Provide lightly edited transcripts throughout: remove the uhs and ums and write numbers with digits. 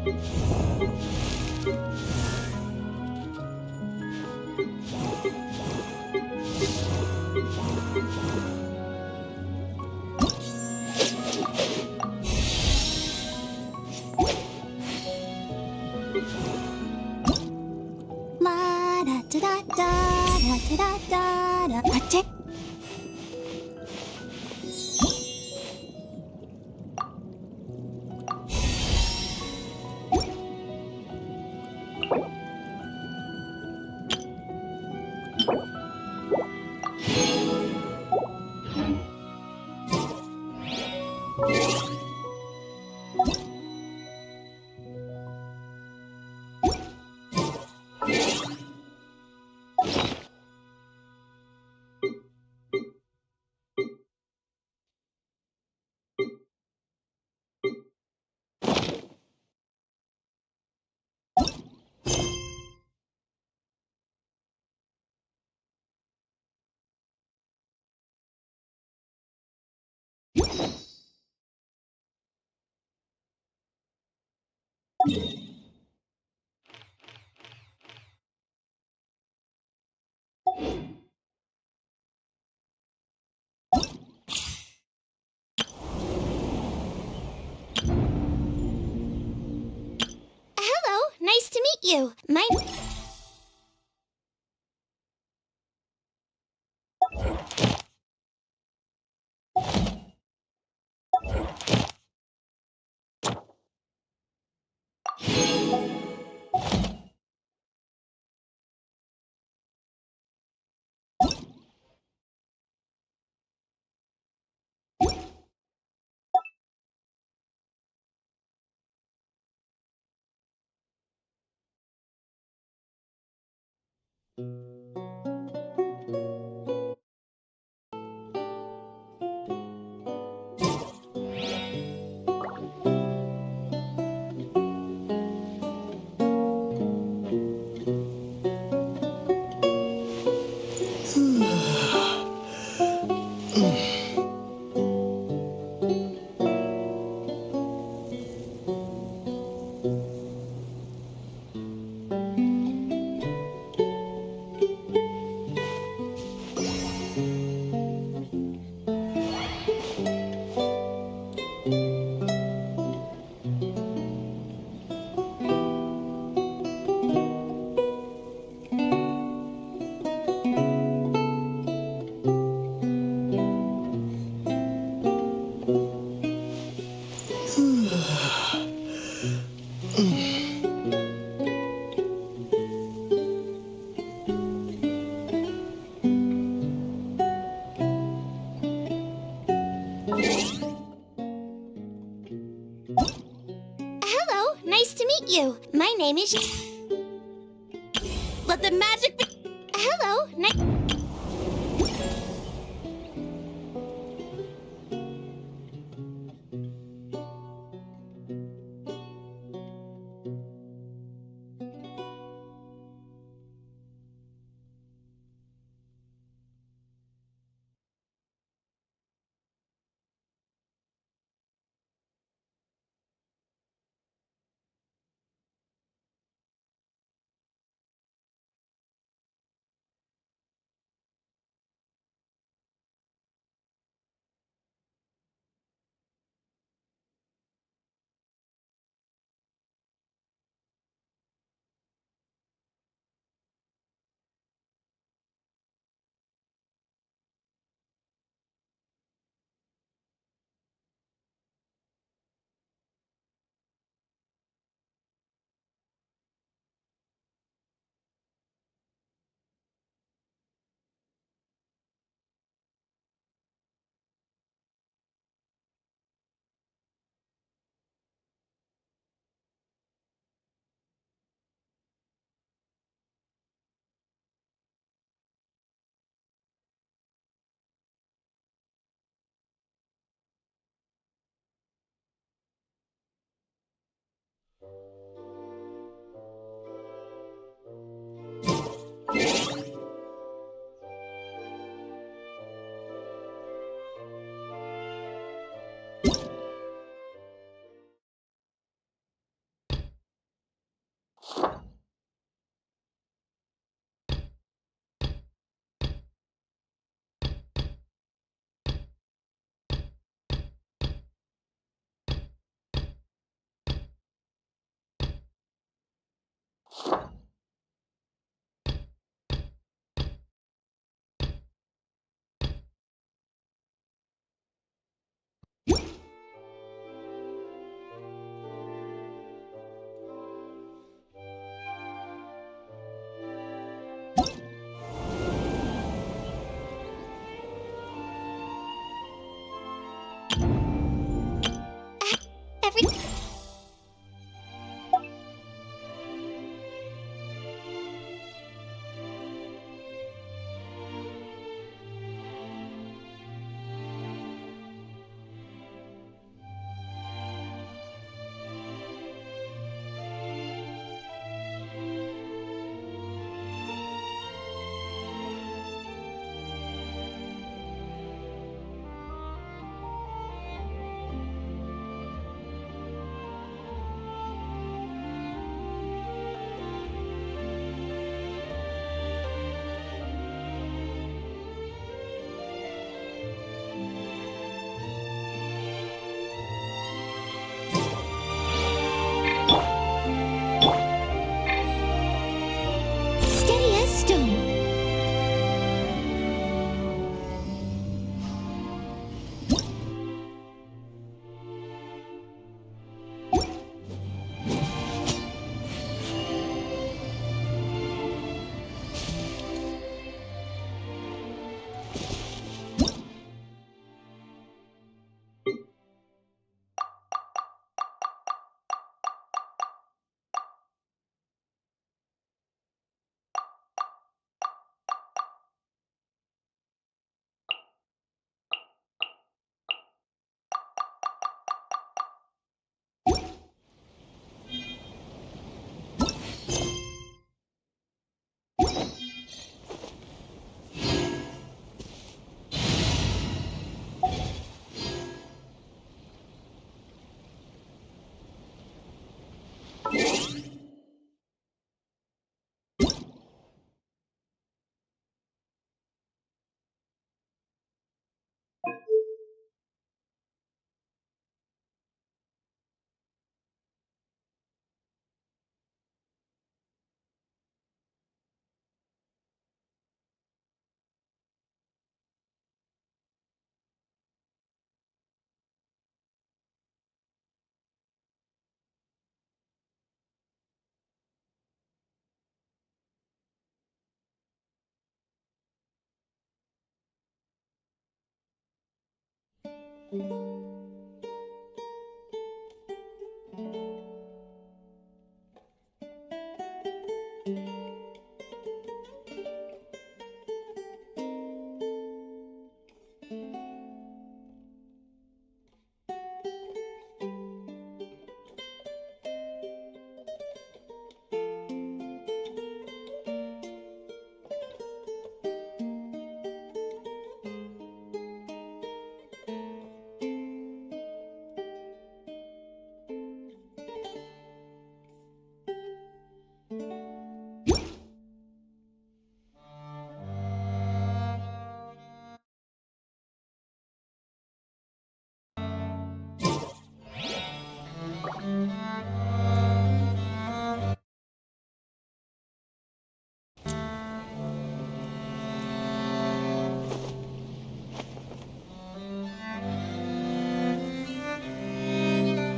La da da da da da da da da. 어째? Hello, nice to meet you. Hello, nice to meet you. My name is. Let the magic be. Hello,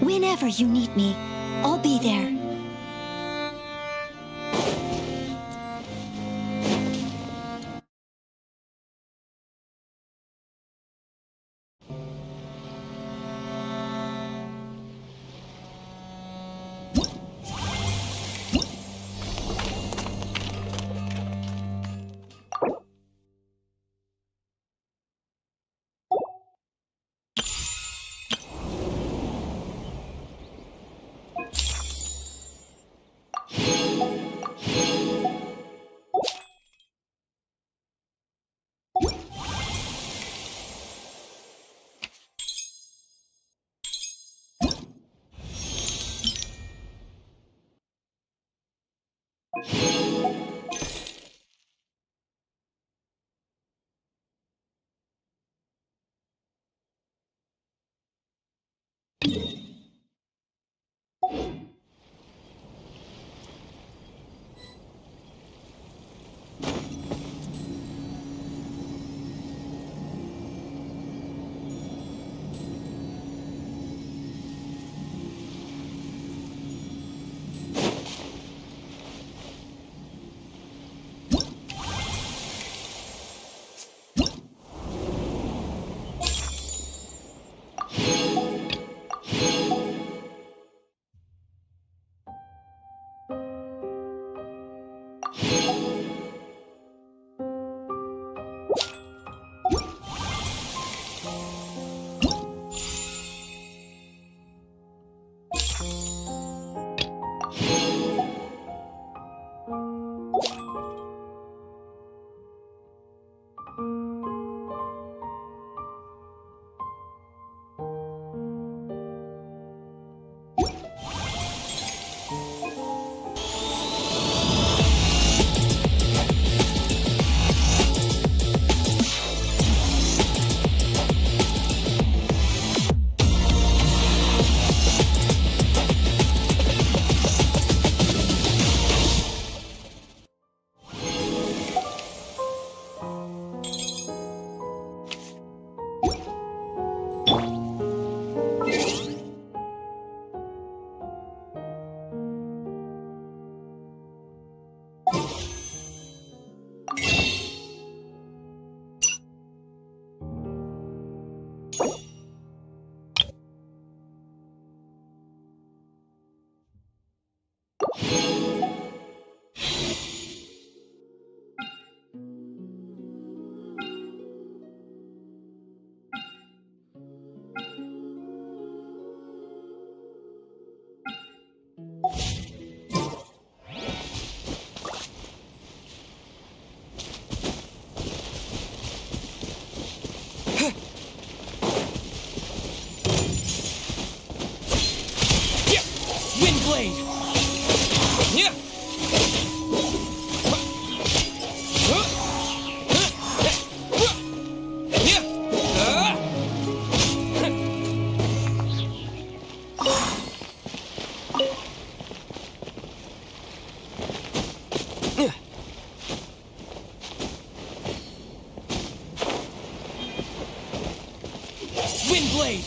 Whenever you need me, I'll be there. Blade!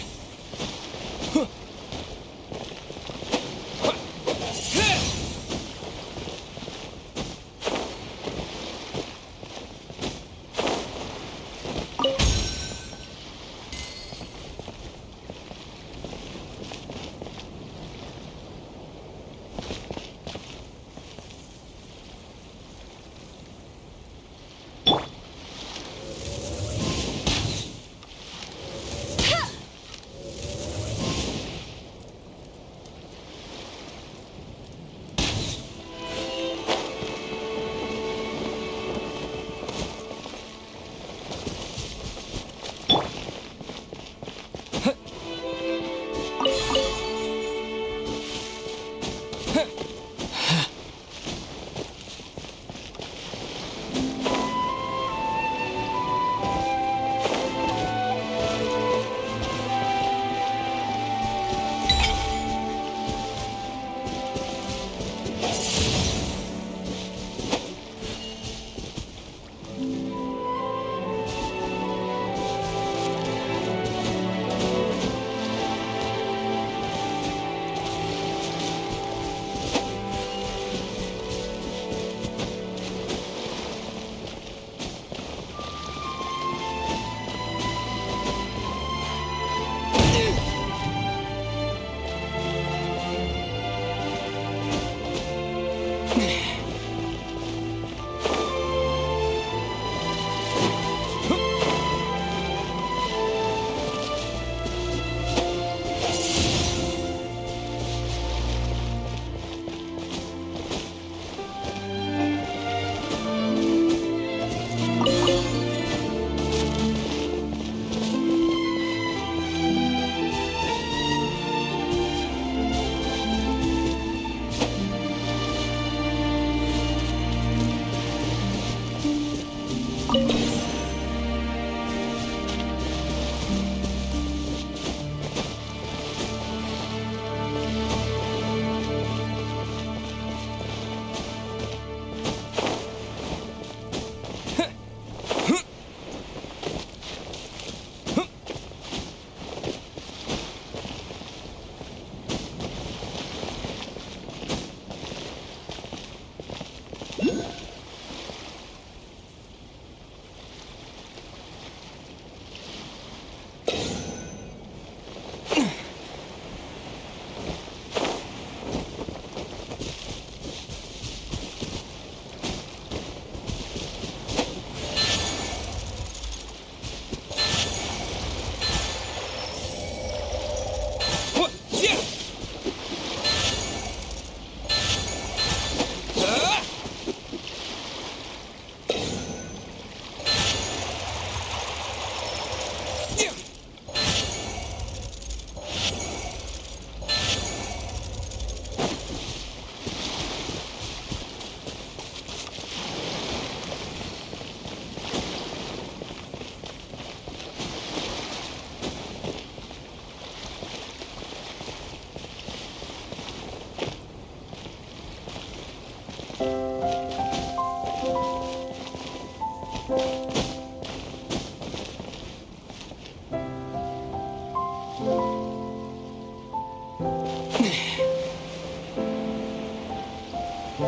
I'll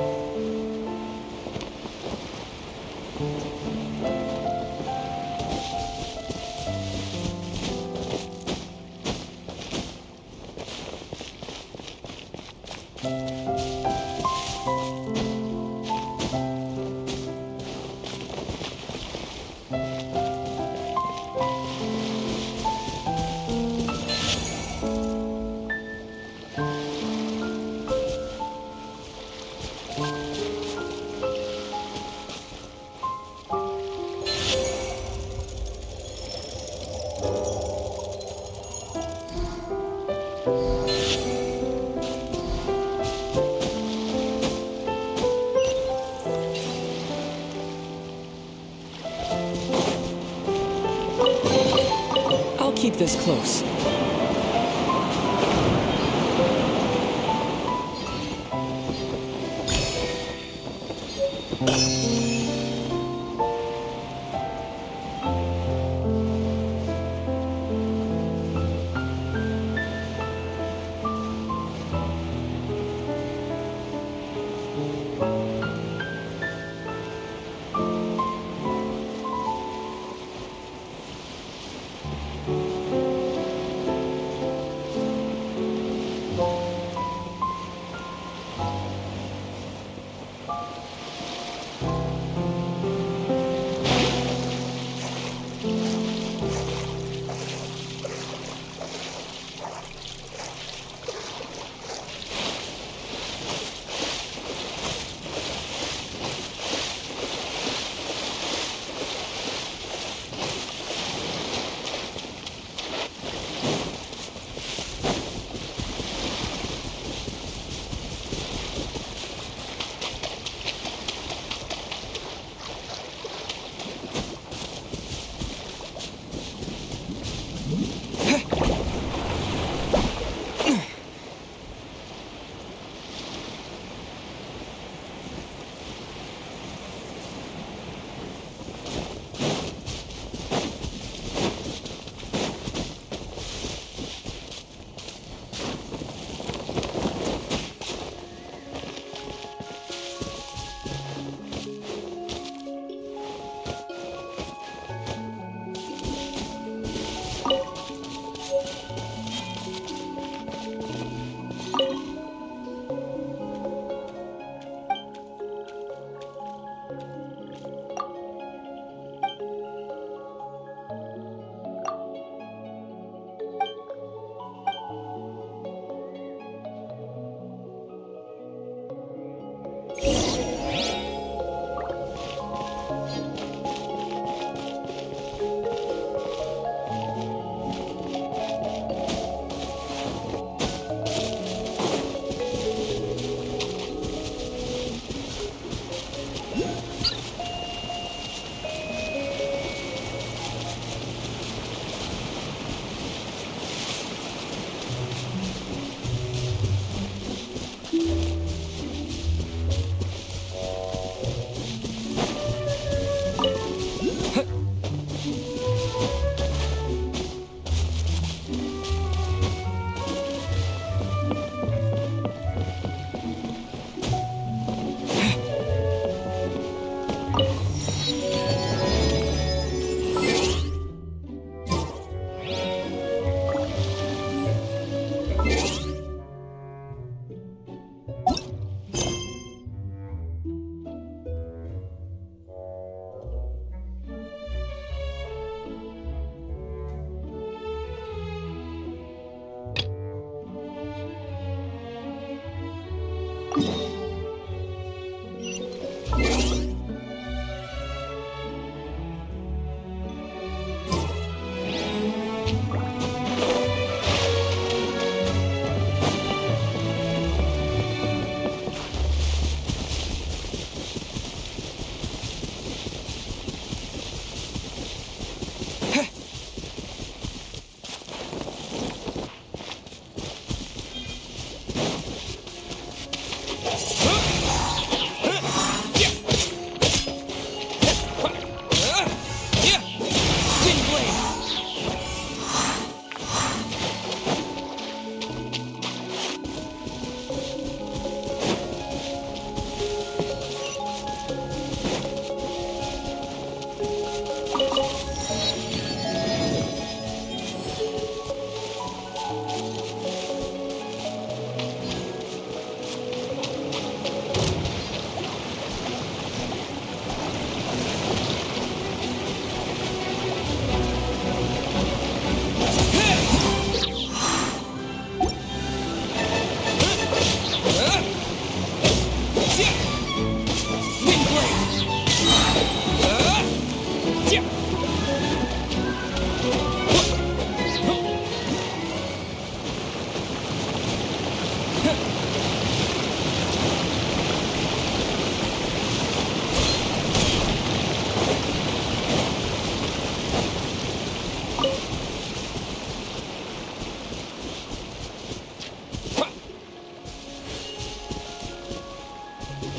keep this close.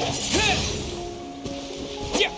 Yeah. Yeah.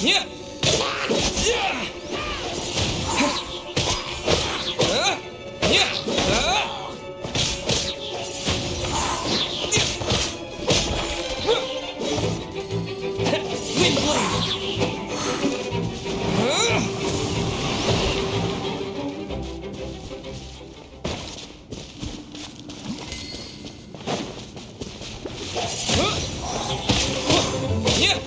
Yeah. Yeah. Wind blade. Yeah.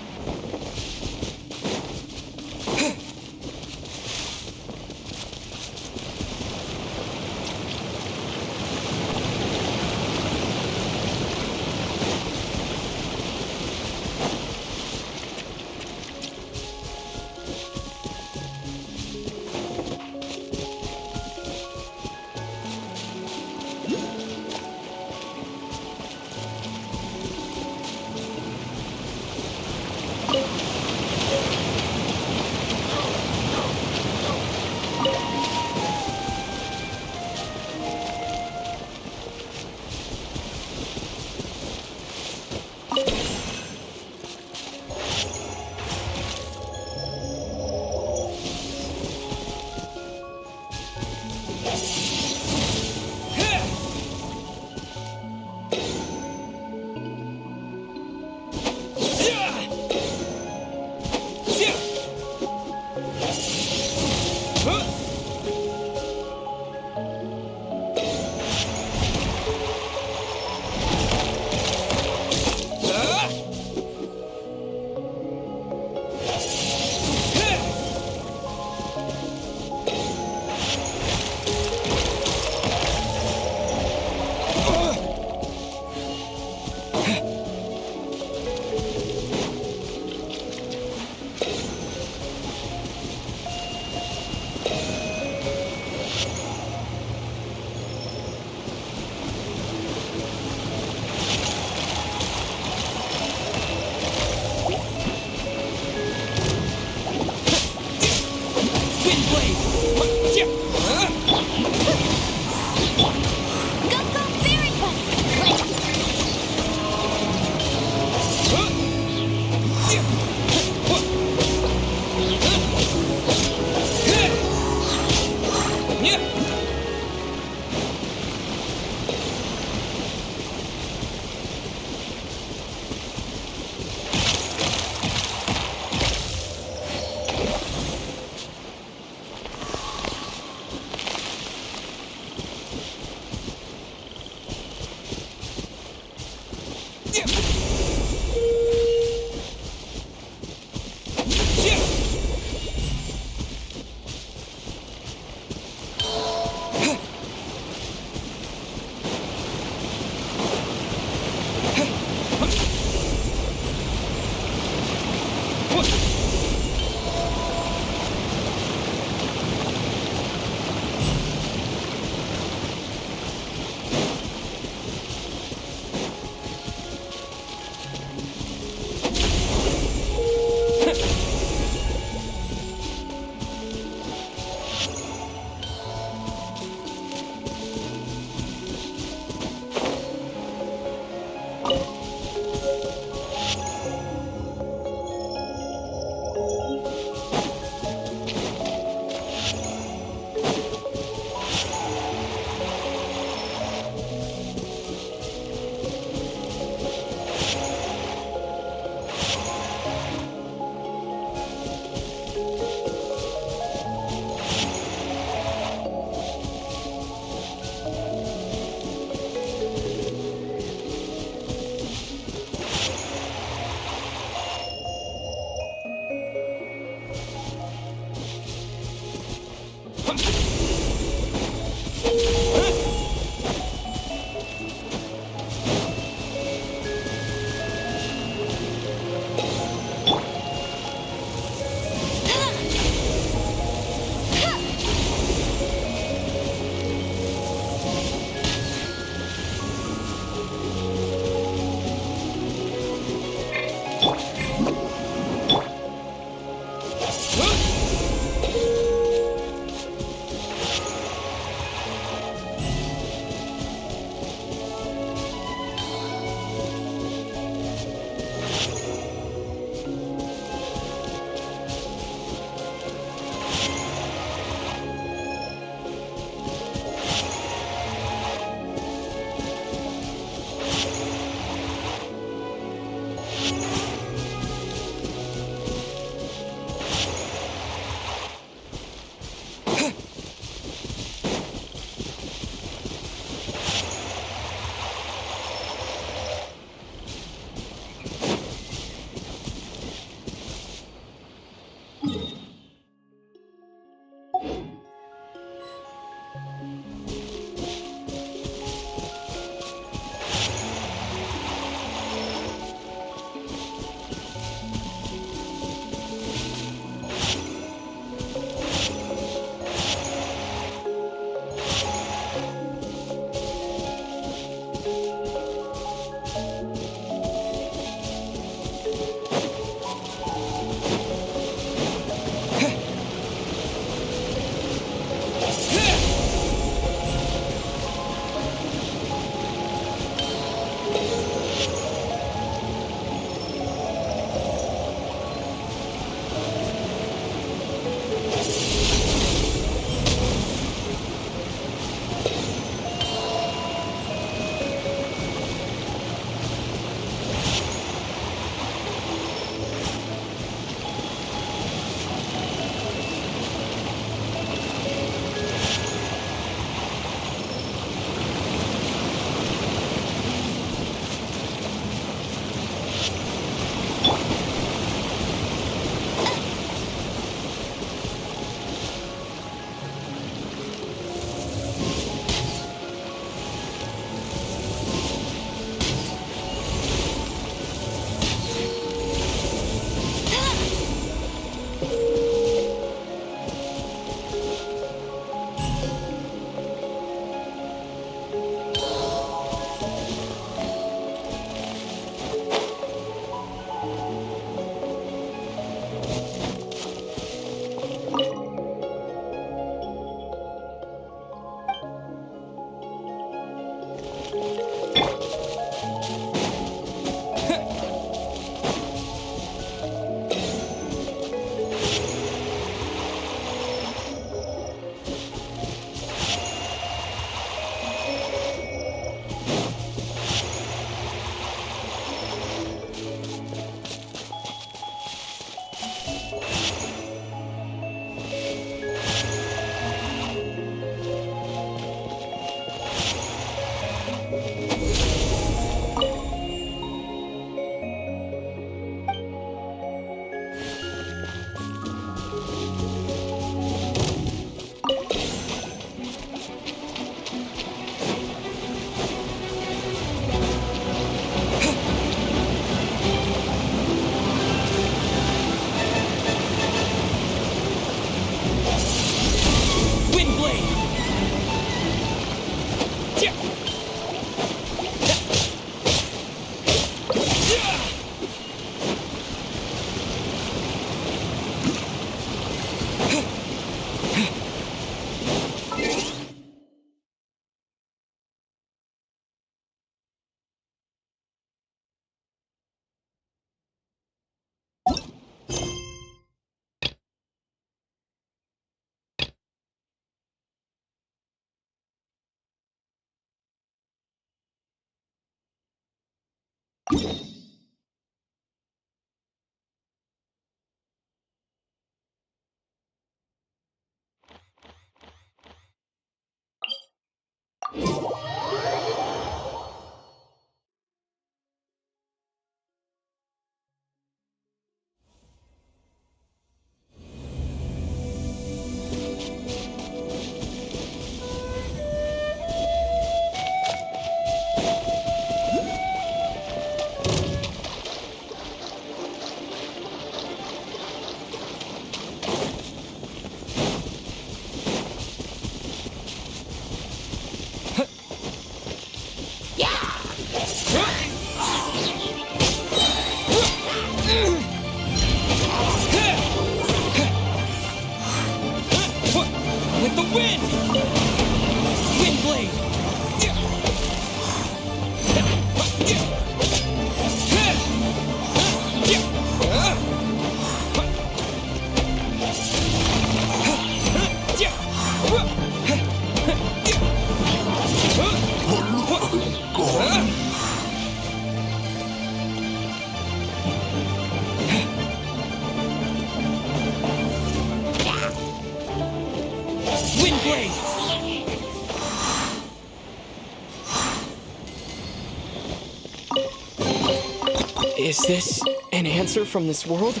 Is this an answer from this world?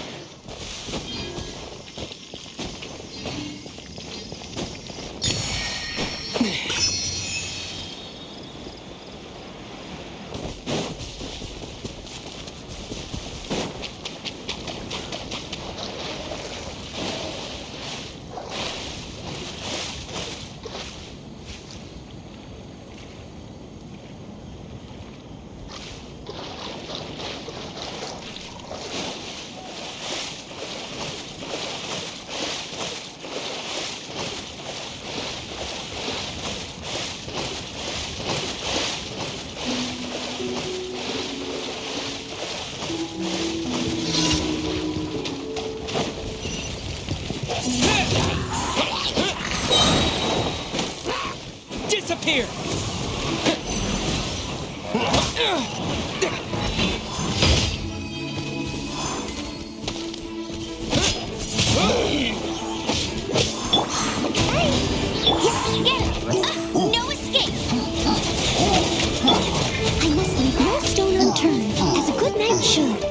Disappear! No escape! I must leave no stone unturned, as a good knight should.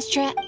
Let's try.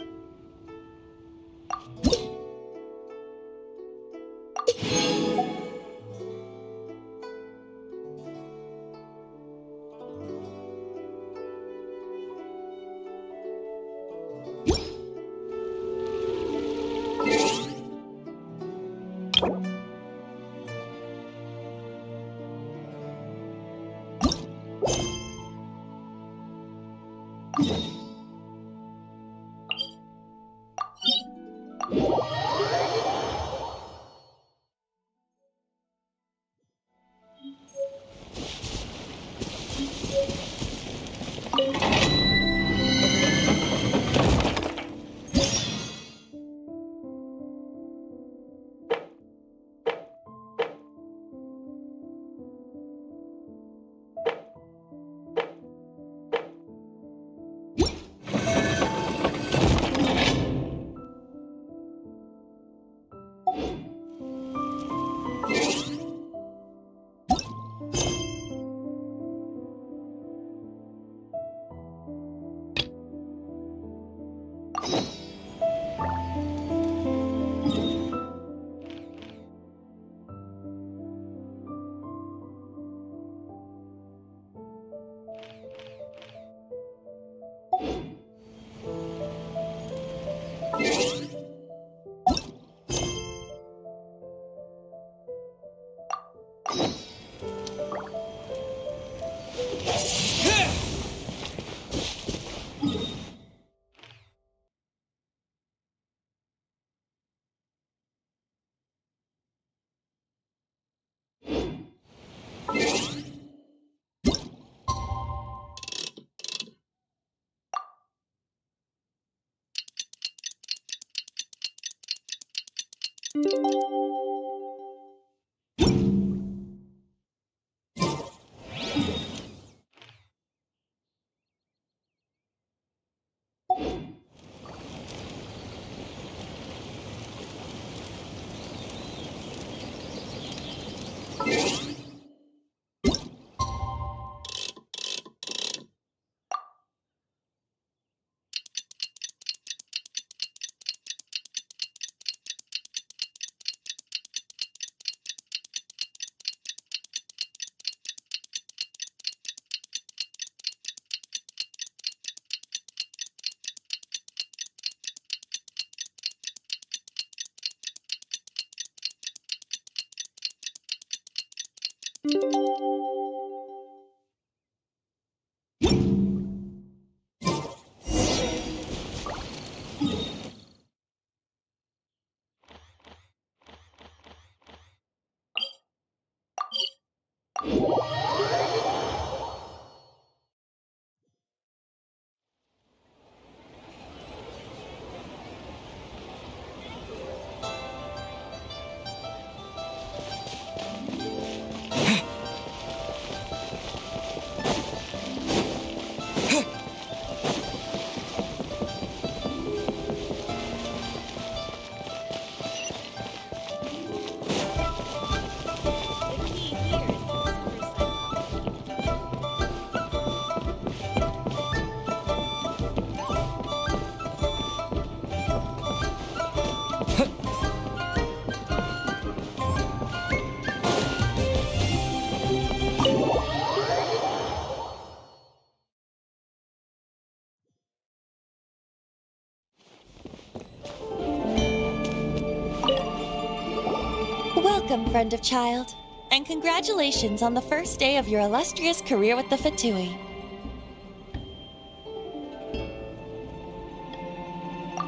Welcome, friend of child, and congratulations on the first day of your illustrious career with the Fatui.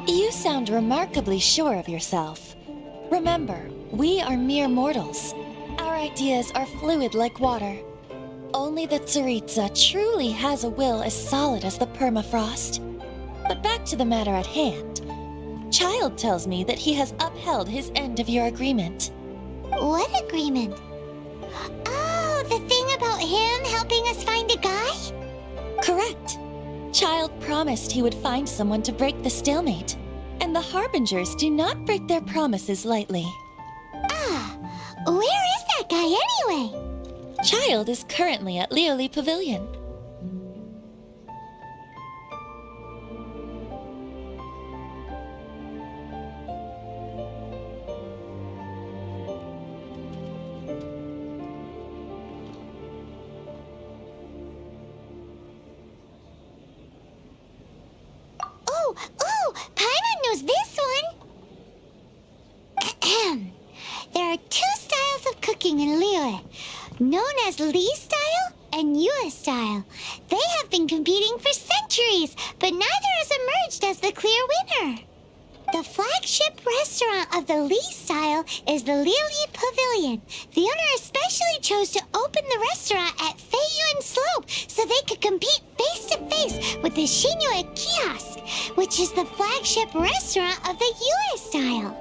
You sound remarkably sure of yourself. Remember, we are mere mortals. Our ideas are fluid like water. Only the Tsaritsa truly has a will as solid as the permafrost. But back to the matter at hand. Child tells me that he has upheld his end of your agreement. What agreement? Oh, the thing about him helping us find a guy? Correct. Child promised he would find someone to break the stalemate, and the Harbingers do not break their promises lightly. Ah, where is that guy anyway? Child is currently at Lioli Pavilion. two styles of cooking in Liyue, known as Li style and Yue style. They have been competing for centuries, but neither has emerged as the clear winner. The flagship restaurant of the Li style is the Lili Pavilion. The owner especially chose to open the restaurant at Feiyuan Slope so they could compete face-to-face with the Xinyue Kiosk, which is the flagship restaurant of the Yue style.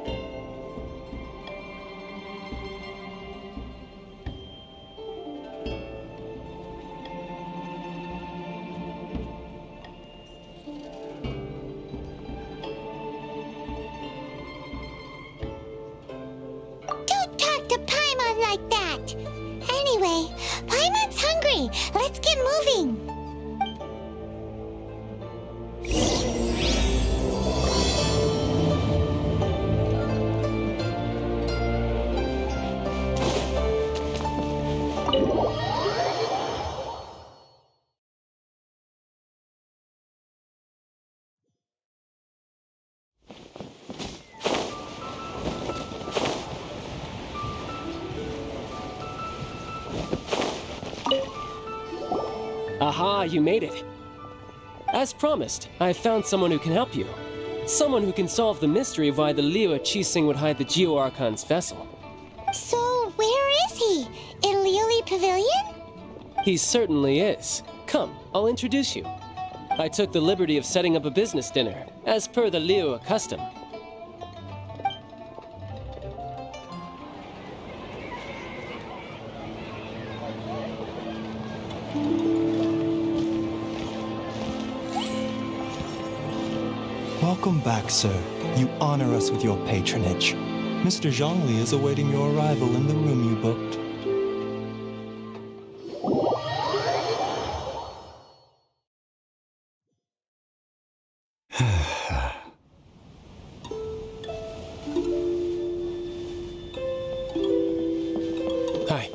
Don't talk to Paimon like that! Anyway, Paimon's hungry. Let's get moving. Aha, you made it. As promised, I found someone who can help you. Someone who can solve the mystery of why the Liyue Qixing would hide the Geo-Archon's vessel. So, where is he? In Lili Pavilion? He certainly is. Come, I'll introduce you. I took the liberty of setting up a business dinner, as per the Liyue custom. Welcome back, sir. You honor us with your patronage. Mr. Zhongli is awaiting your arrival in the room you booked. Hi.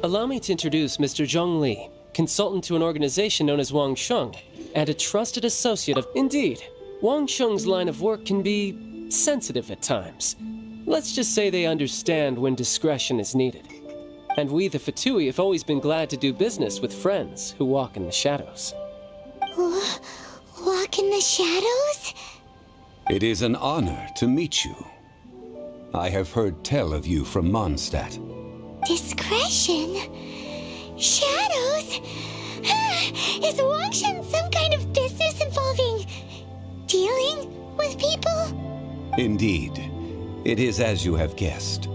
Allow me to introduce Mr. Zhong Li, consultant to an organization known as Wang Sheng, and a trusted associate of... Indeed, Wang Sheng's line of work can be sensitive at times. Let's just say they understand when discretion is needed. And we, the Fatui, have always been glad to do business with friends who walk in the shadows. Walk in the shadows? It is an honor to meet you. I have heard tell of you from Mondstadt. Discretion? Shadows? Is Wangshan some kind of business involving dealing with people? Indeed, it is as you have guessed.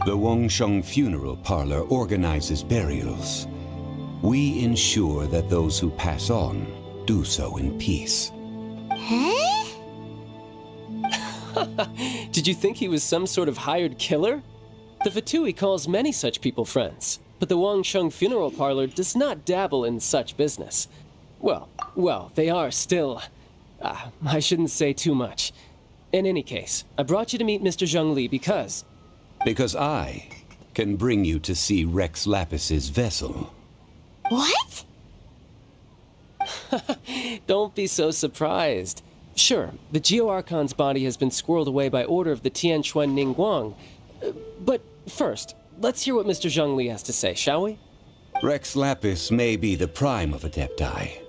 The Wangsheng Funeral Parlor organizes burials. We ensure that those who pass on do so in peace. Huh? Did you think he was some sort of hired killer? The Fatui calls many such people friends, but the Wangsheng Funeral Parlor does not dabble in such business. Well, they are still... I shouldn't say too much. In any case, I brought you to meet Mr. Zhongli because... Because I can bring you to see Rex Lapis's vessel. What? Don't be so surprised. Sure, the Geo-Archon's body has been squirreled away by order of the Tianquan Ningguang. But first, let's hear what Mr. Zhongli has to say, shall we? Rex Lapis may be the prime of Adepti,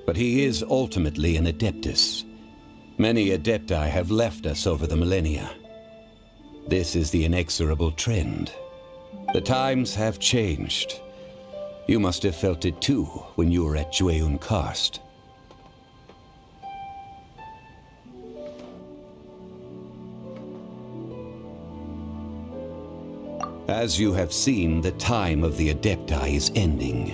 but he is ultimately an Adeptus. Many Adepti have left us over the millennia. This is the inexorable trend. The times have changed. You must have felt it too when you were at Jueyun Karst. As you have seen, the time of the Adepti is ending,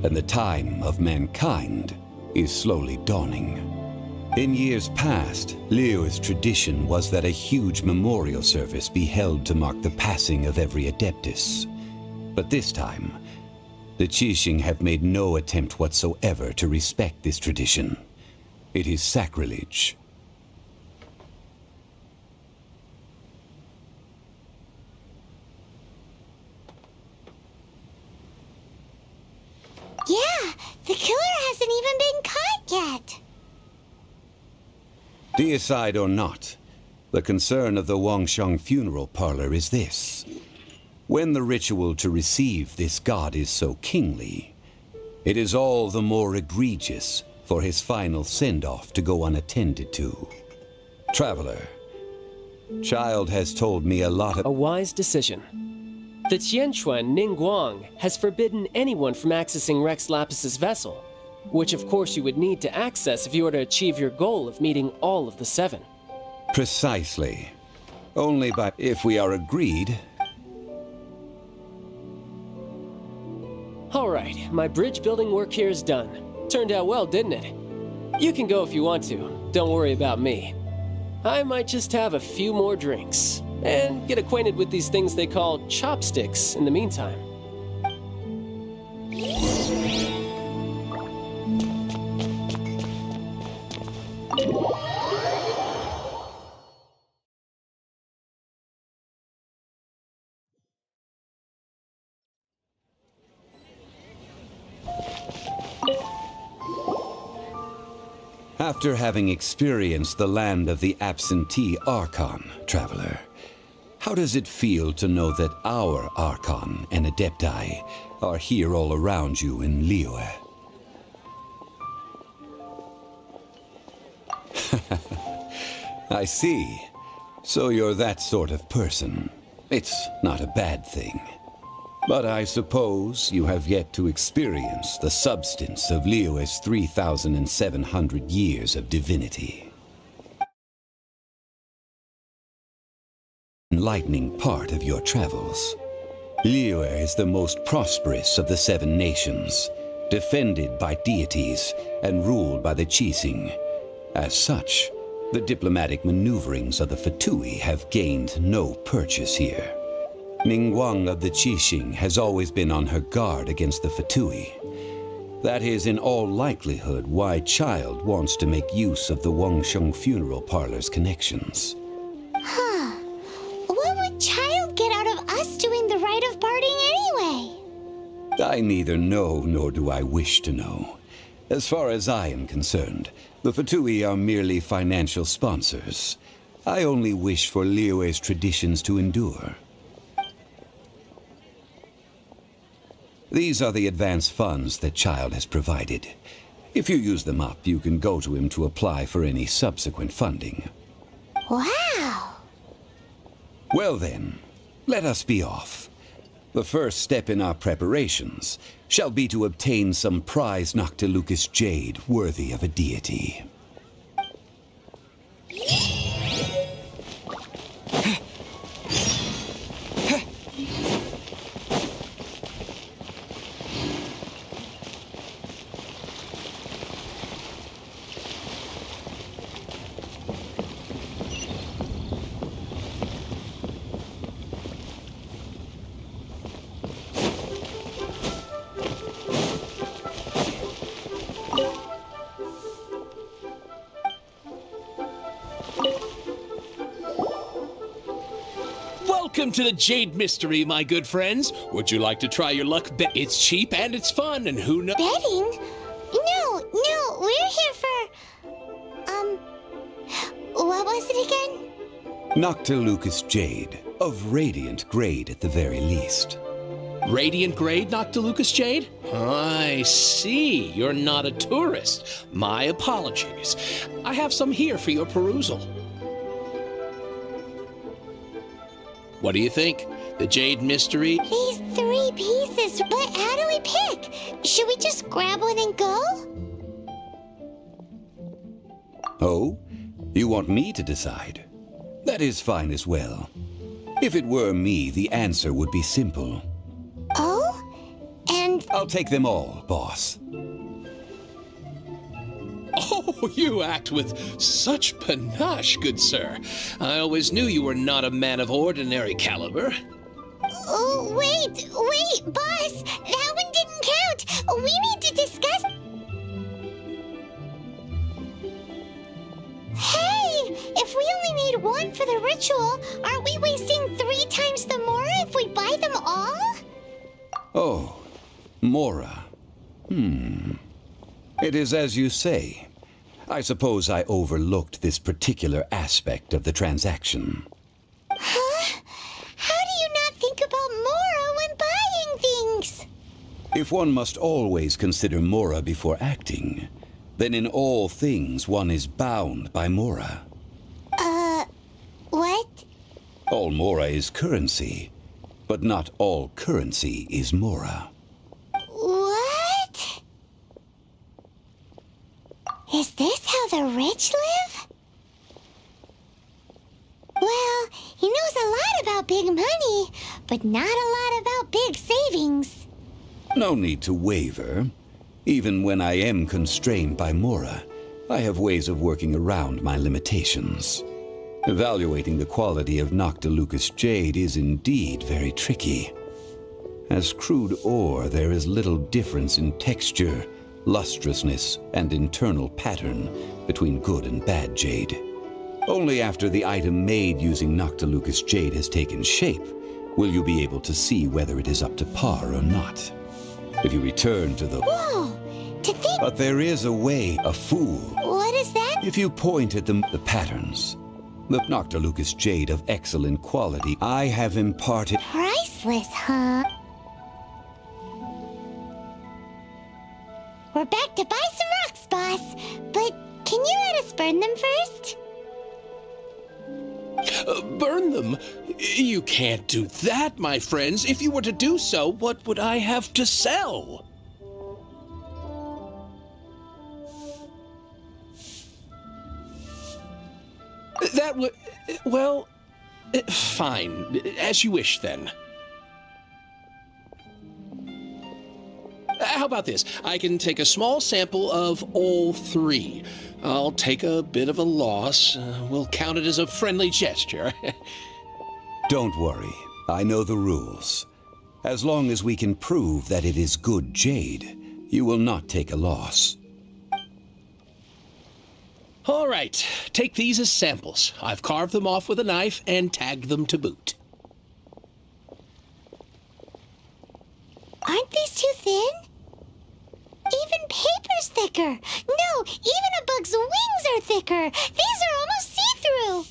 and the time of mankind is slowly dawning. In years past, Liyue's tradition was that a huge memorial service be held to mark the passing of every Adeptus. But this time, the Qixing have made no attempt whatsoever to respect this tradition. It is sacrilege. Yeah, the killer hasn't even been caught yet. Deicide or not, the concern of the Wangsheng Funeral Parlor is this. When the ritual to receive this god is so kingly, it is all the more egregious for his final send-off to go unattended to. Traveler, Child has told me a lot of... A wise decision. The Tianquan Ningguang has forbidden anyone from accessing Rex Lapis's vessel, which of course you would need to access if you were to achieve your goal of meeting all of the 7. Precisely. Only by... if we are agreed... All right, my bridge building work here is done. Turned out well, didn't it? You can go if you want to. Don't worry about me. I might just have a few more drinks, and get acquainted with these things they call chopsticks in the meantime. After having experienced the land of the absentee Archon, Traveler, how does it feel to know that our Archon and Adepti are here all around you in Liyue? I see. So you're that sort of person. It's not a bad thing. But I suppose you have yet to experience the substance of Liyue's 3,700 years of divinity. Enlightening part of your travels. Liyue is the most prosperous of the 7 nations, defended by deities and ruled by the Qixing. As such, the diplomatic maneuverings of the Fatui have gained no purchase here. Ningguang of the Qixing has always been on her guard against the Fatui. That is in all likelihood why Child wants to make use of the Wangsheng Funeral Parlor's connections. Huh. What would Child get out of us doing the rite of parting anyway? I neither know nor do I wish to know. As far as I am concerned, the Fatui are merely financial sponsors. I only wish for Liyue's traditions to endure. These are the advance funds that Child has provided. If you use them up, you can go to him to apply for any subsequent funding. Wow! Well then, let us be off. The first step in our preparations shall be to obtain some prized Noctilucous jade worthy of a deity. Welcome to the Jade Mystery, my good friends. Would you like to try your luck? It's cheap and it's fun, and who knows? Betting? No, we're here for... what was it again? Noctilucous jade, of radiant grade at the very least. Radiant grade Noctilucous jade? I see. You're not a tourist. My apologies. I have some here for your perusal. What do you think? The Jade Mystery? These 3 pieces, but how do we pick? Should we just grab one and go? Oh? You want me to decide? That is fine as well. If it were me, the answer would be simple. Oh? And... I'll take them all, boss. Oh, you act with such panache, good sir. I always knew you were not a man of ordinary caliber. Oh, wait, boss! That one didn't count! We need to discuss... Hey! If we only need 1 for the ritual, aren't we wasting 3 times the Mora if we buy them all? Oh, Mora. It is as you say. I suppose I overlooked this particular aspect of the transaction. Huh? How do you not think about Mora when buying things? If one must always consider Mora before acting, then in all things one is bound by Mora. What? All Mora is currency, but not all currency is Mora. What? Is this how the rich live? Well, he knows a lot about big money, but not a lot about big savings. No need to waver. Even when I am constrained by Mora, I have ways of working around my limitations. Evaluating the quality of Noctilucous jade is indeed very tricky. As crude ore, there is little difference in texture, lustrousness, and internal pattern between good and bad jade. Only after the item made using Noctilucous jade has taken shape will you be able to see whether it is up to par or not. If you return to the... Whoa! To think... But there is a way, a fool. What is that? If you point at the patterns, the Noctilucous jade of excellent quality, I have imparted... Priceless, huh? We're back to buy some rocks, boss. But can you let us burn them first? Burn them? You can't do that, my friends. If you were to do so, what would I have to sell? That would... well... fine. As you wish, then. How about this? I can take a small sample of all 3. I'll take a bit of a loss. We'll count it as a friendly gesture. Don't worry. I know the rules. As long as we can prove that it is good jade, you will not take a loss. All right. Take these as samples. I've carved them off with a knife and tagged them to boot. Aren't these too thin? Even paper's thicker. No, even a bug's wings are thicker. These are almost see-through.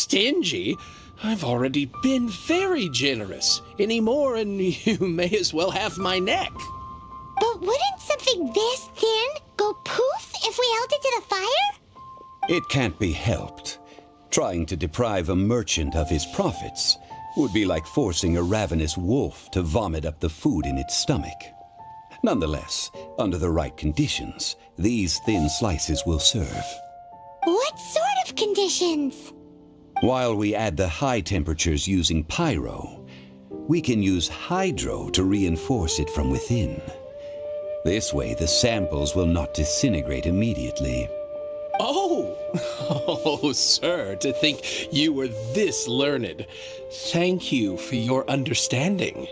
stingy. I've already been very generous. Any more and you may as well have my neck. But wouldn't something this thin go poof if we held it to the fire? It can't be helped. Trying to deprive a merchant of his profits would be like forcing a ravenous wolf to vomit up the food in its stomach. Nonetheless, under the right conditions, these thin slices will serve. What sort of conditions? While we add the high temperatures using pyro, we can use hydro to reinforce it from within. This way, the samples will not disintegrate immediately. Oh, sir, to think you were this learned. Thank you for your understanding.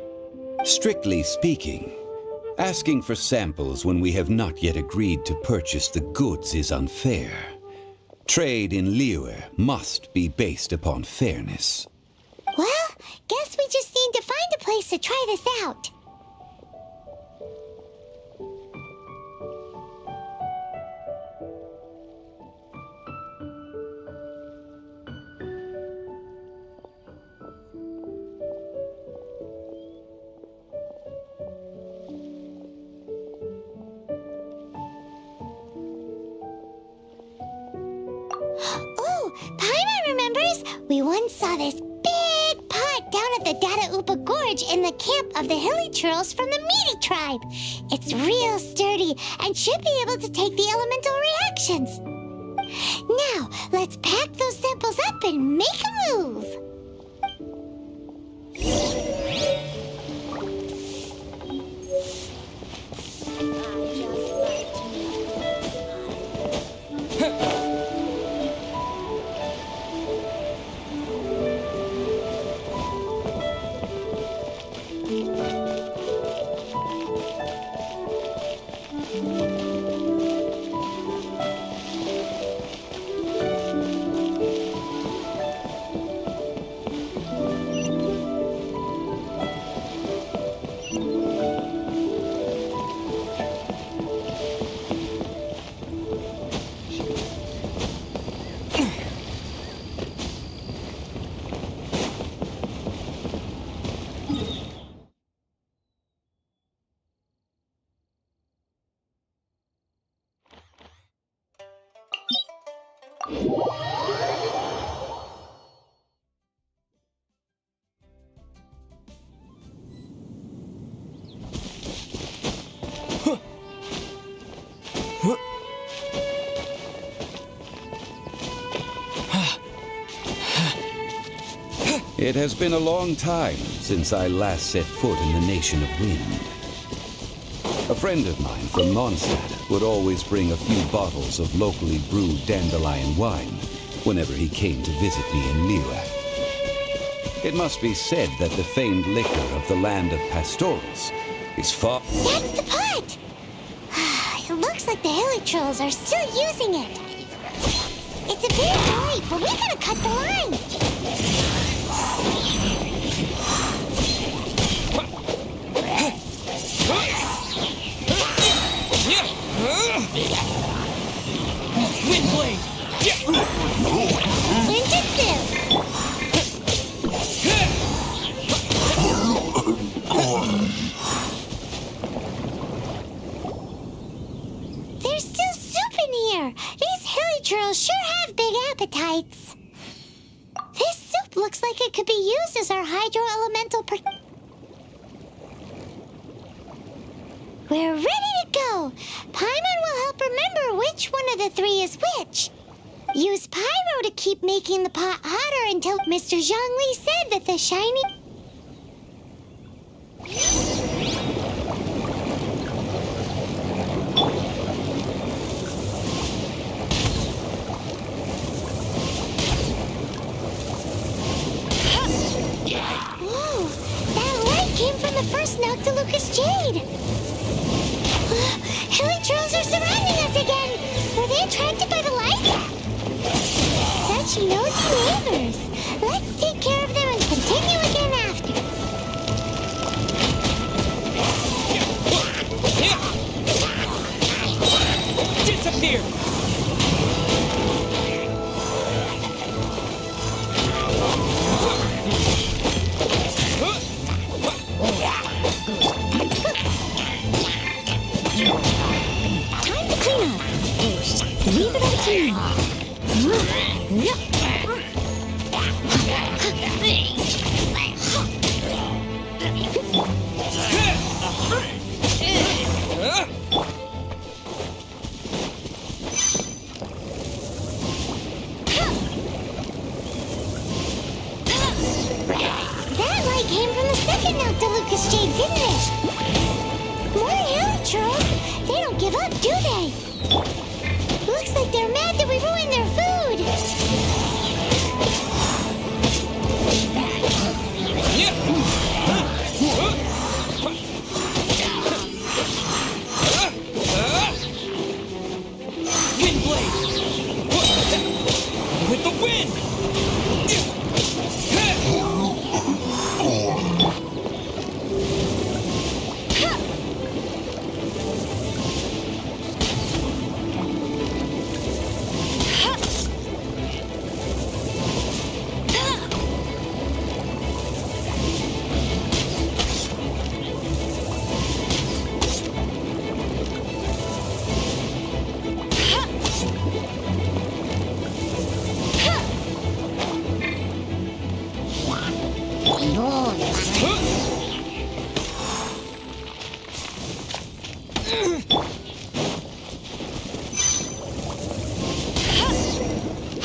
Strictly speaking, asking for samples when we have not yet agreed to purchase the goods is unfair. Trade in Liyue must be based upon fairness. Well, guess we just need to find a place to try this out. Oh, Paimon remembers we once saw this big pot down at the Data Upa Gorge in the camp of the hilly churls from the Meaty tribe. It's real sturdy and should be able to take the elemental reactions. Now, let's pack those samples up and make a move. It has been a long time since I last set foot in the Nation of Wind. A friend of mine from Mondstadt would always bring a few bottles of locally brewed dandelion wine whenever he came to visit me in Liyue. It must be said that the famed liquor of the land of pastorals is far... That's the pot! It looks like the hilly trolls are still using it. It's a bit late, but we gotta cut the line. Windblade! Ninjutsu! There's still soup in here. These hilly trolls sure have big appetites. This soup looks like it could be used as our hydro-elemental We're ready to go. Paimon will help remember which one of the three is which. Use pyro to keep making the pot hotter until Mr. Zhongli said that the shiny... Whoa, that light came from the first Noctilucous Jade. Hilly trolls are surrounding us again. Were they attracted by the light? Such nosy neighbors. Let's take care of them and continue again after. Disappear! probably came from the second Noctilucous Jade, didn't it? More Helichurls? They don't give up, do they? Looks like they're mad that we ruined their food. Windblade! With the wind!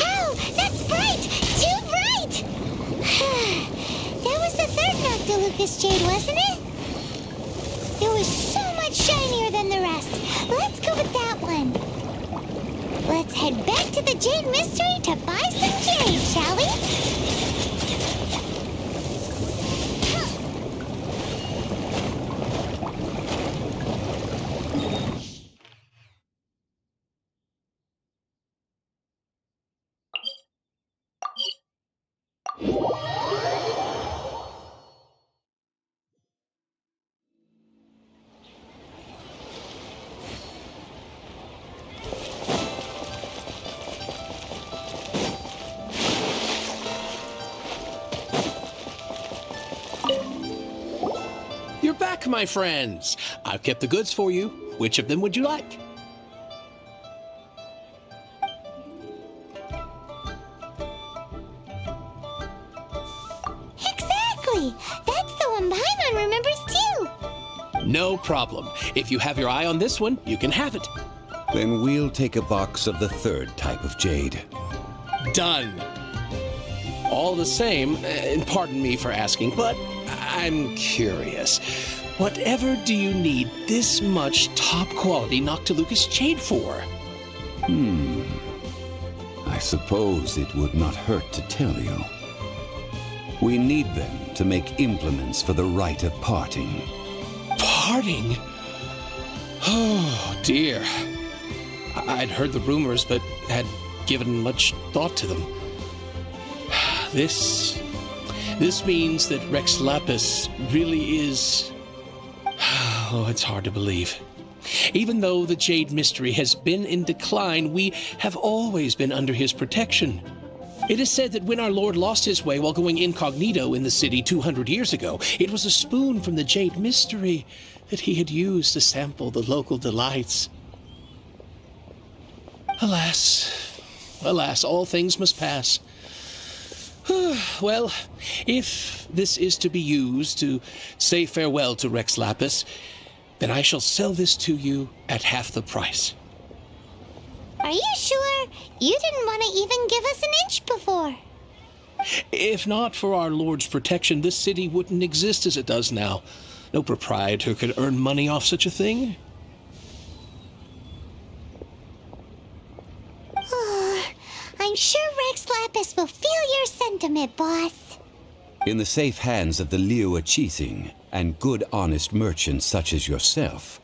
Ow! That's bright! Too bright! That was the third Noctilucous Jade, wasn't it? It was so much shinier than the rest. Let's go with that one. Let's head back to the Jade Mystery to buy some jade, shall we? You're back, my friends. I've kept the goods for you. Which of them would you like? Exactly! That's the one Paimon remembers too! No problem. If you have your eye on this one, you can have it. Then we'll take a box of the third type of jade. Done. All the same, and pardon me for asking, but I'm curious. Whatever do you need this much top-quality Noctilucous Jade for? I suppose it would not hurt to tell you. We need them to make implements for the rite of parting. Parting? Oh, dear. I'd heard the rumors, but had given much thought to them. This means that Rex Lapis really is... Oh, it's hard to believe. Even though the Jade Mystery has been in decline, we have always been under his protection. It is said that when our Lord lost his way while going incognito in the city 200 years ago, it was a spoon from the Jade Mystery that he had used to sample the local delights. Alas, alas, all things must pass. Well, if this is to be used to say farewell to Rex Lapis, then I shall sell this to you at half the price. Are you sure? You didn't want to even give us an inch before. If not for our Lord's protection, this city wouldn't exist as it does now. No proprietor could earn money off such a thing. I'm sure Rex Lapis will feel your sentiment, boss. In the safe hands of the Liyue Qixing and good honest merchants such as yourself,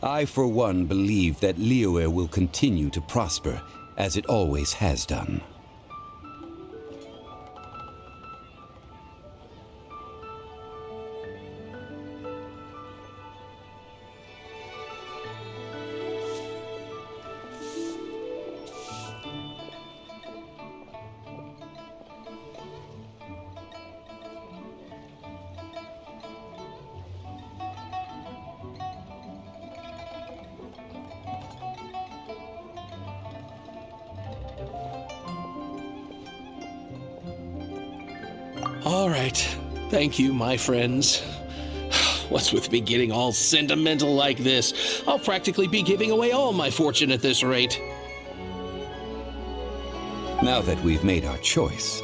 I for one believe that Liyue will continue to prosper as it always has done. All right. Thank you, my friends. What's with me getting all sentimental like this? I'll practically be giving away all my fortune at this rate. Now that we've made our choice,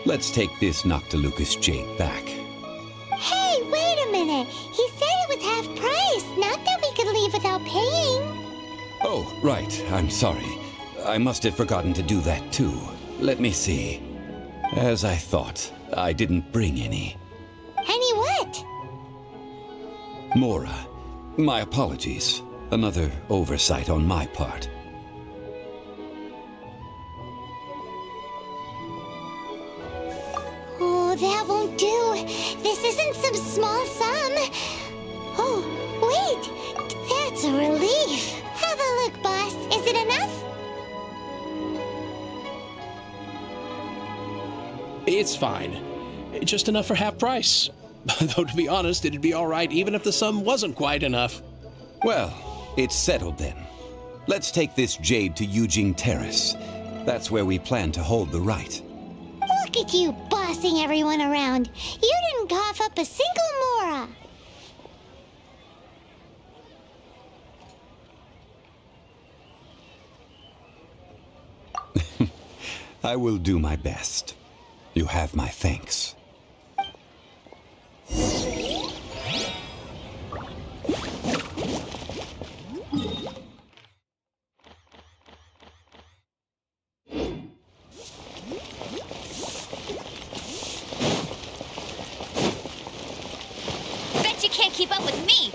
let's take this Noctilucous Jade back. minute. He said it was half price, not that we could leave without paying. Oh, right. I'm sorry. I must have forgotten to do that too. Let me see. As I thought, I didn't bring any. Any what? Mora, my apologies. Another oversight on my part. Oh, that won't do. This isn't some small sum. Oh, wait. That's a relief. Have a look, boss. Is it enough? It's fine. Just enough for half price. Though, to be honest, it'd be all right even if the sum wasn't quite enough. Well, it's settled then. Let's take this jade to Yujing Terrace. That's where we plan to hold the rite. Look at you bossing everyone around. You didn't cough up a single Mora. I will do my best. You have my thanks. Bet you can't keep up with me!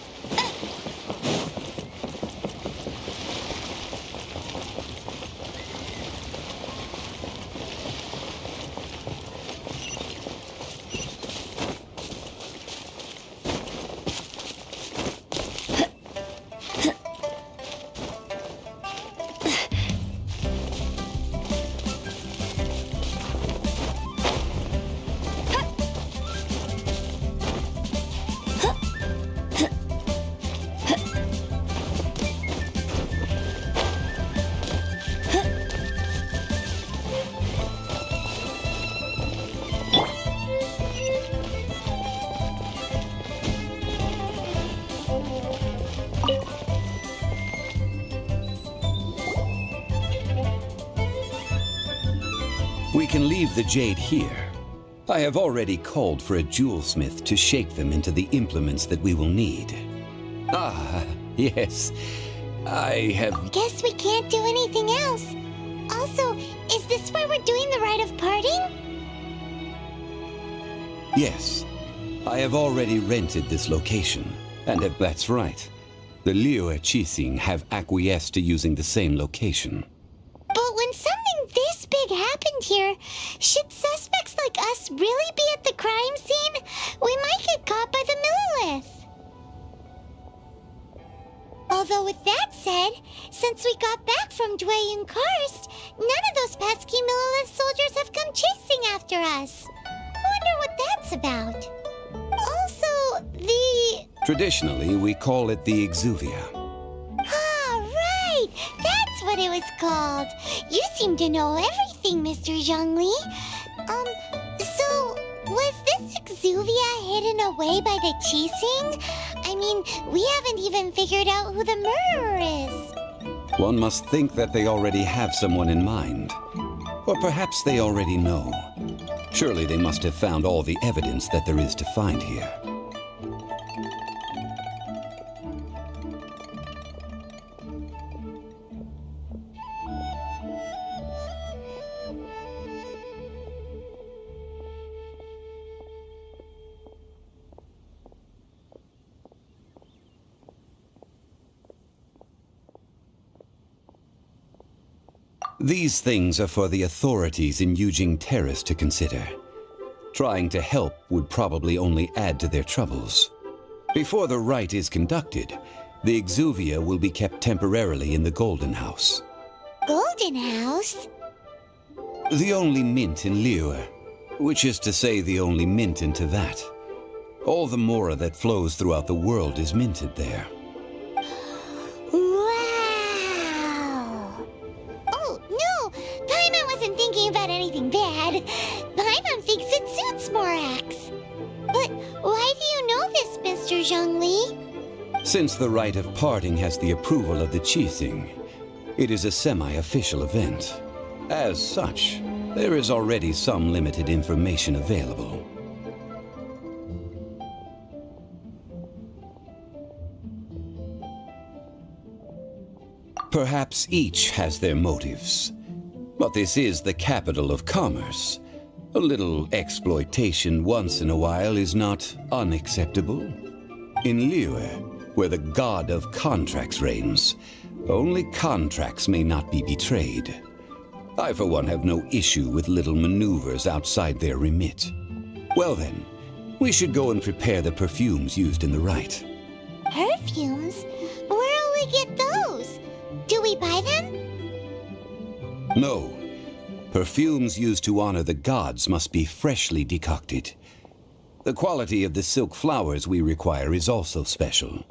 We can leave the jade here. I have already called for a jewelsmith to shape them into the implements that we will need. Ah, yes. I have... Guess we can't do anything else. Also, is this where we're doing the rite of parting? Yes. I have already rented this location. And that's right. The Liyue Qixing have acquiesced to using the same location. But when something this big happened here, should suspects like us really be at the crime scene? We might get caught by the Millilith. Although with that said, since we got back from Dwayne Karst, none of those pesky Millilith soldiers have come chasing after us. I wonder what that's about. Also, the... Traditionally, we call it the Exuvia. Ah, right! That's what it was called. You seem to know everything, Mr. Zhongli. So, was this Exuvia hidden away by the Qixing? I mean, we haven't even figured out who the murderer is. One must think that they already have someone in mind. Or perhaps they already know. Surely they must have found all the evidence that there is to find here. These things are for the authorities in Yujing Terrace to consider. Trying to help would probably only add to their troubles. Before the rite is conducted, the Exuvia will be kept temporarily in the Golden House. Golden House? The only mint in Liyue, which is to say the only mint in Teyvat. All the mora that flows throughout the world is minted there. Wow! Oh, no! Paimon wasn't thinking about anything bad. Paimon thinks it suits Morax. But why do you know this, Mr. Zhongli? Since the rite of parting has the approval of the Qixing, it is a semi-official event. As such, there is already some limited information available. Perhaps each has their motives. But this is the capital of commerce. A little exploitation once in a while is not unacceptable. In Liyue, where the god of contracts reigns, only contracts may not be betrayed. I, for one, have no issue with little maneuvers outside their remit. Well then, we should go and prepare the perfumes used in the rite. Perfumes? Where'll we get those? Do we buy them? No. Perfumes used to honor the gods must be freshly decocted. The quality of the silk flowers we require is also special.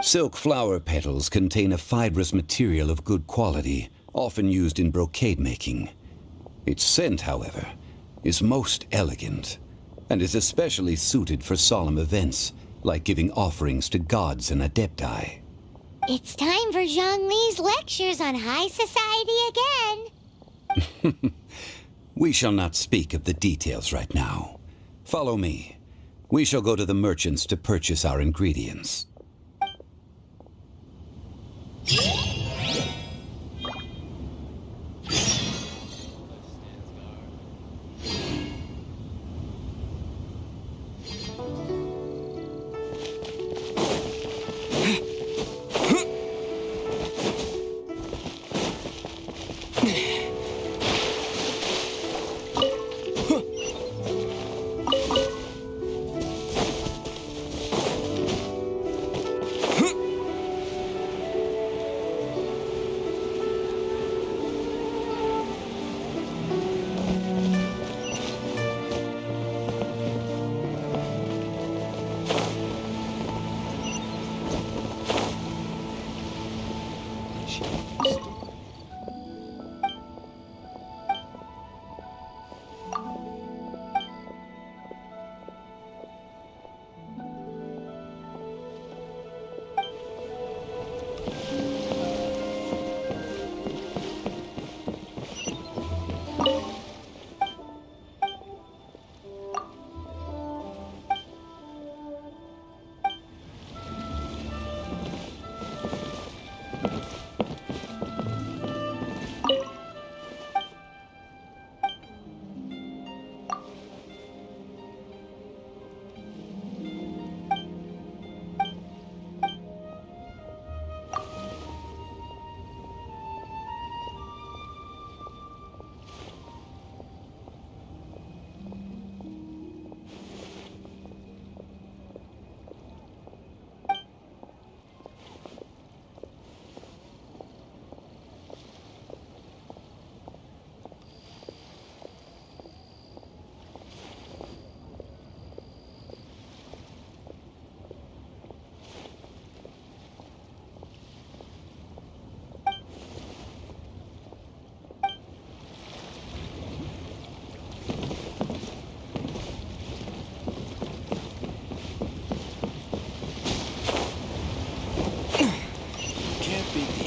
Silk flower petals contain a fibrous material of good quality, often used in brocade making. Its scent, however, is most elegant, and is especially suited for solemn events, like giving offerings to gods and adepti. It's time for Zhongli's lectures on high society again. We shall not speak of the details right now. Follow me. We shall go to the merchants to purchase our ingredients.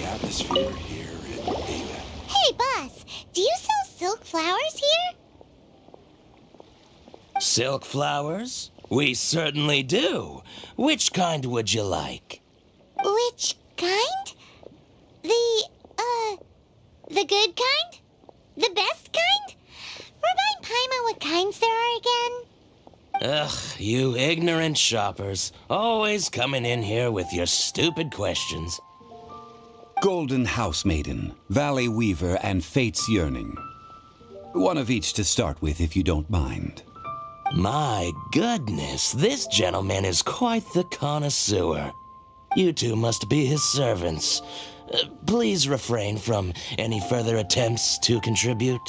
Atmosphere here in Ayla. Hey, boss, do you sell silk flowers here? Silk flowers? We certainly do. Which kind would you like? Which kind? The good kind? The best kind? Remind Paimon what kinds there are again. Ugh, you ignorant shoppers. Always coming in here with your stupid questions. Golden House Maiden, Valley Weaver, and Fate's Yearning. One of each to start with, if you don't mind. My goodness, this gentleman is quite the connoisseur. You two must be his servants. Please refrain from any further attempts to contribute.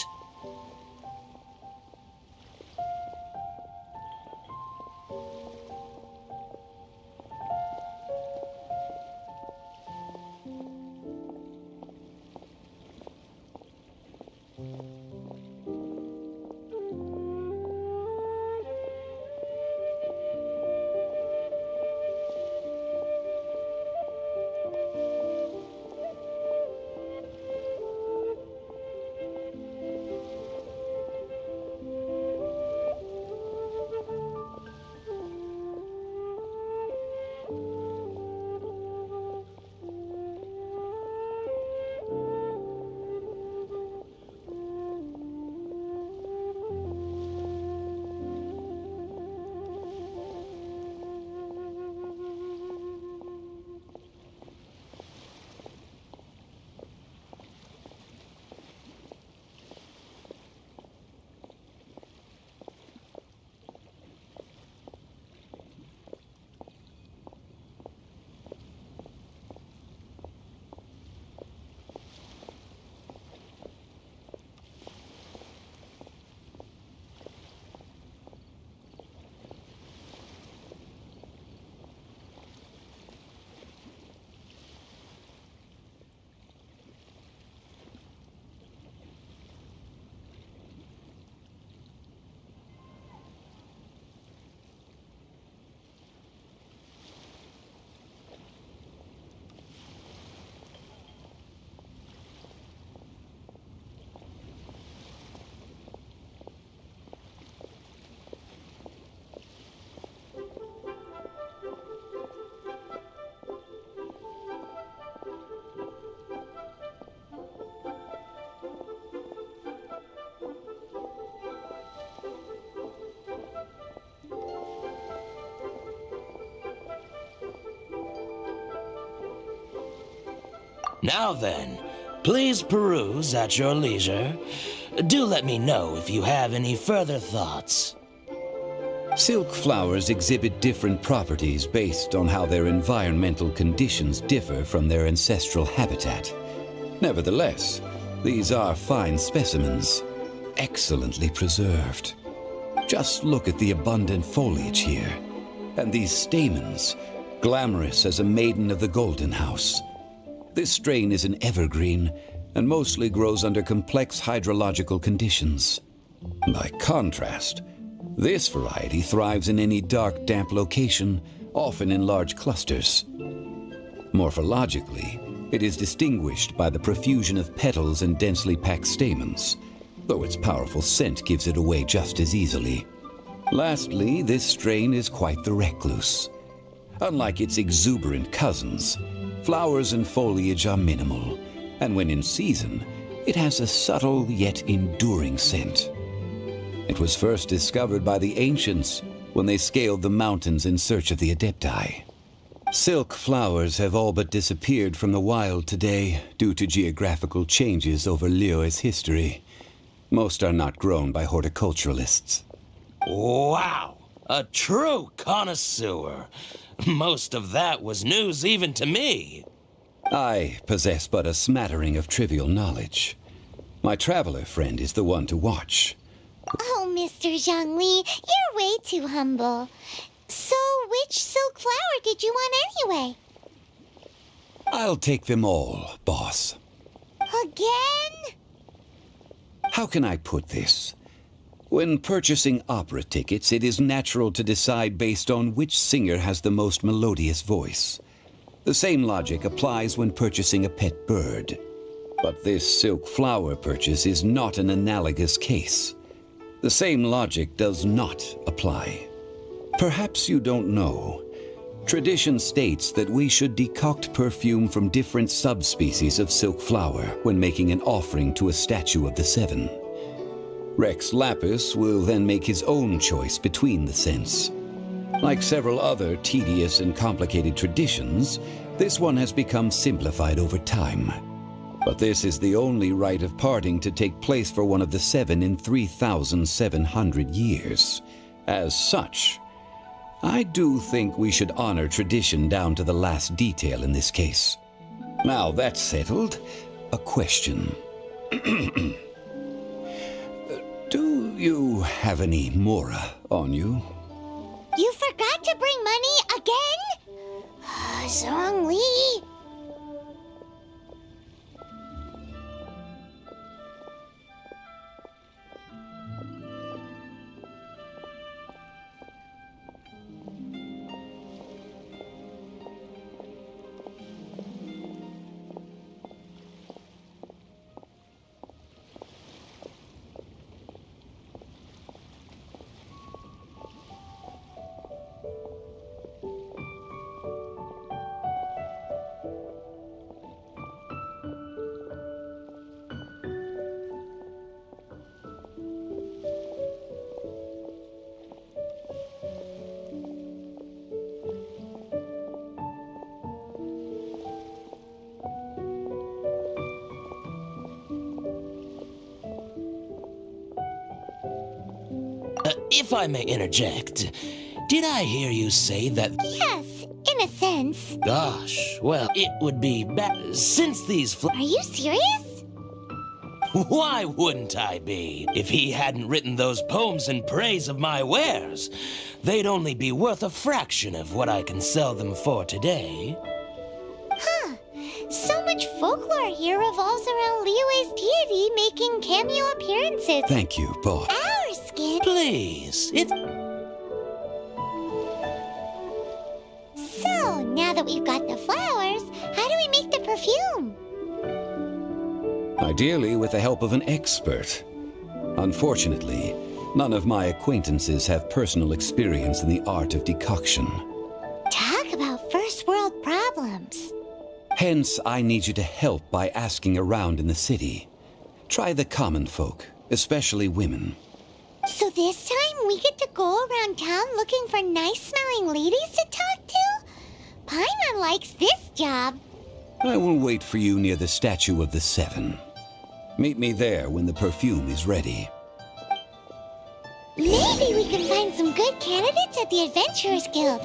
Now then, please peruse at your leisure. Do let me know if you have any further thoughts. Silk flowers exhibit different properties based on how their environmental conditions differ from their ancestral habitat. Nevertheless, these are fine specimens, excellently preserved. Just look at the abundant foliage here, and these stamens, glamorous as a maiden of the Golden House. This strain is an evergreen and mostly grows under complex hydrological conditions. By contrast, this variety thrives in any dark, damp location, often in large clusters. Morphologically, it is distinguished by the profusion of petals and densely packed stamens, though its powerful scent gives it away just as easily. Lastly, this strain is quite the recluse. Unlike its exuberant cousins, flowers and foliage are minimal, and when in season, it has a subtle yet enduring scent. It was first discovered by the ancients when they scaled the mountains in search of the Adepti. Silk flowers have all but disappeared from the wild today due to geographical changes over Liyue's history. Most are not grown by horticulturalists. Wow! A true connoisseur. Most of that was news even to me. I possess but a smattering of trivial knowledge. My traveler friend is the one to watch. Oh, Mr. Zhongli, you're way too humble. So, which silk flower did you want anyway? I'll take them all, boss. Again? How can I put this? When purchasing opera tickets, it is natural to decide based on which singer has the most melodious voice. The same logic applies when purchasing a pet bird. But this silk flower purchase is not an analogous case. The same logic does not apply. Perhaps you don't know. Tradition states that we should decoct perfume from different subspecies of silk flower when making an offering to a statue of the seven. Rex Lapis will then make his own choice between the scents. Like several other tedious and complicated traditions, this one has become simplified over time. But this is the only rite of parting to take place for one of the seven in 3,700 years. As such, I do think we should honor tradition down to the last detail in this case. Now that's settled, a question. Do you have any mora on you? You forgot to bring money again? Zhongli. If I may interject, did I hear you say that... Yes, in a sense. Gosh, well, it would be bad since these Are you serious? Why wouldn't I be? If he hadn't written those poems in praise of my wares, they'd only be worth a fraction of what I can sell them for today. Huh. So much folklore here revolves around Liyue's deity making cameo appearances. Thank you, boss. Our skin. Please, So, now that we've got the flowers, how do we make the perfume? Ideally with the help of an expert. Unfortunately, none of my acquaintances have personal experience in the art of decoction. Talk about first world problems. Hence, I need you to help by asking around in the city. Try the common folk, especially women. So this time we get to go around town looking for nice-smelling ladies to talk to? Paimon likes this job. I will wait for you near the statue of the Seven. Meet me there when the perfume is ready. Maybe we can find some good candidates at the Adventurers Guild.